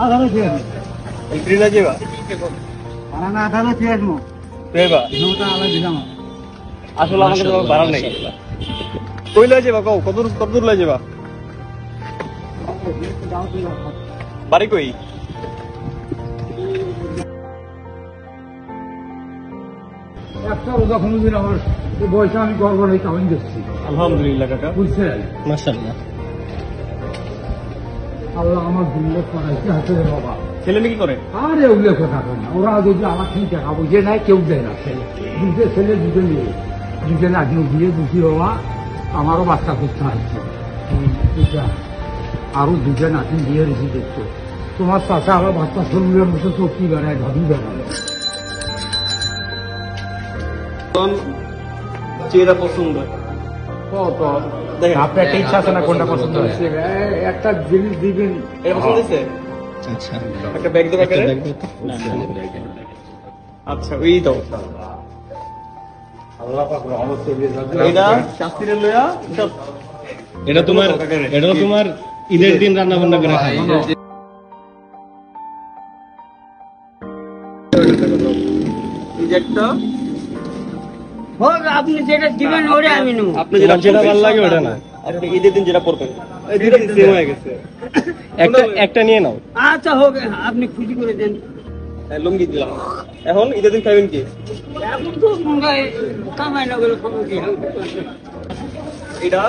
আধারো দিয়ে বিক্রি না যাবা না আধারো দিয়ে আসবো দেবা নটা আলাদা দিলাম আসলে আমাকে তো ভাড়া নেই কই লয়ে যাবা কও কত দূর লয়ে যাবা বাড়ি কই একটা রোজা কোনোদিন আমার বয়সে আমি গর্ব নেই কামিন দেখছি আলহামদুলিল্লাহ কাকা বুঝছেন মাশাআল্লাহ আল্লাহ আমার দুর্লভ করাইছে হাতে বাবা ছেলে মেয়ে কি করে আরে ওগুলো কথা কয় না ওরা যদি আমার ঠিক টাকা বুঝে নেয় কেউ দেয় না ছেলে দুটো ছেলে দুজন নিয়ে দুজনে আগে দিয়ে দুটি বাবা আমারও বাচ্চা করতে হয়েছে আরো দুজন আগে দিয়ে রেখে দেখতো তোমার চাষা আবার বাচ্চা শরীরের মতো চোখটি বেড়ায় ভাবি বেড়ায় চেহারা পছন্দ আপনার একটা ইচ্ছা আছে না কোনটা পছন্দ হয়েছে একটা জিনিস দিবেন এটা পছন্দ হয়েছে আচ্ছা একটা ব্যাগ দেবা করে আচ্ছা ওই দাও আল্লাহ পাক রহমত করে এটা শাস্তিরে লয়া এটা তোমার ঈদের দিন রান্না বান্না করে খাই একটা আপনি যেটা দিবেন ওটা আমি নেব আপনি যেটা ভালো লাগে ওটা না আপনি ঈদের দিন যেটা পরবেন এই দুটো সেম হয়ে গেছে একটা নিয়ে নাও আচ্ছা হোক আপনি খুশি করে দেন লুঙ্গি দিলাম এখন ঈদের দিন খাবেন কি এখন তো কামাই না গেলে খবর কি এটা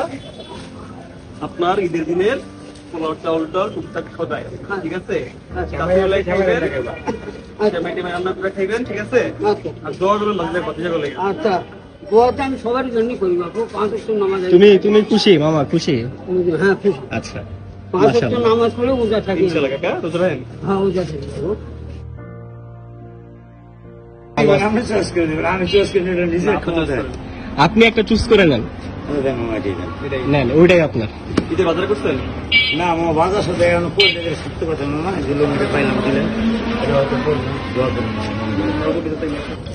আপনার ঈদের দিনের পোলাও চাউল টাউল টুকটাক সদায় ঠিক আছে রাত্রিবেলায় খাইবেন সেমাই রান্না করে খাইবেন ঠিক আছে আচ্ছা আর দোয়া করবেন বাচ্চা করে আচ্ছা দোয়াটা আমি সবার জন্য করি বাবু 5 ওয়াক্ত নামাজ তুমি খুশি মামা খুশি হ্যাঁ খুশি আচ্ছা 5 ওয়াক্ত নামাজ পড়ে রোজা থাকি ইনশাআল্লাহ কাকা রোজা রাখেন হ্যাঁ রোজা থাকি বাবু আমি চয়েস করে দেবেন আমি চয়েস করে এটা নিজের ক্ষমতা আপনি একটা চুজ করে নেন নেন ওইটাই আপনার ঈদের বাজার করছেন না আমার বাজার সাথে এখন পড়লে সত্য কথা না এগুলো মধ্যে পাইলাম দিলেন এটা হয়তো দোয়া করুন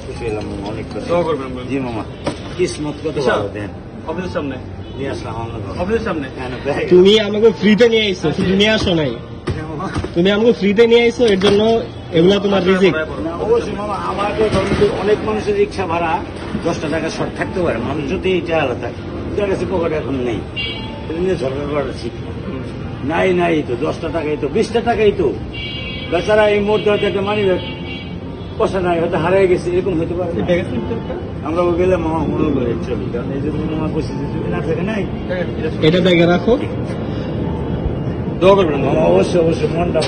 খুশি হলাম অনেক দোয়া করবেন আমরা জি মামা কিসমত কত ভালো দেন অফিসের সামনে নিয়ে আসলাম আমরা অফিসের সামনে তুমি আমাকে ফ্রিতে নিয়ে আইছো শুধু নিয়ে আসো নাই তুমি আমাকে ফ্রিতে নিয়ে আইছো এর জন্য এগুলা তোমার রিজিক অবশ্যই মামা আমাকে ধরুন অনেক মানুষের রিক্সা ভাড়া 10 টাকা শর্ট থাকতে পারে মানুষ যদি এটা আলাদা তার কাছে পকেট এখন নেই নিয়ে সরকার করাচ্ছি নাই তো 10 টাকাই তো 20 টাকাই তো বেচারা এই মুহূর্তে হয়তো একটা মানি ব্যাগ পয়সা নাই হয়তো হারিয়ে গেছে এরকম হতে পারে আমরা গেলে মামা মনে করে চলি কারণ এই জন্য মামা বসে যদি না থাকে নাই এটা ব্যাগে রাখো দোয়া করবেন মামা অবশ্যই মনটা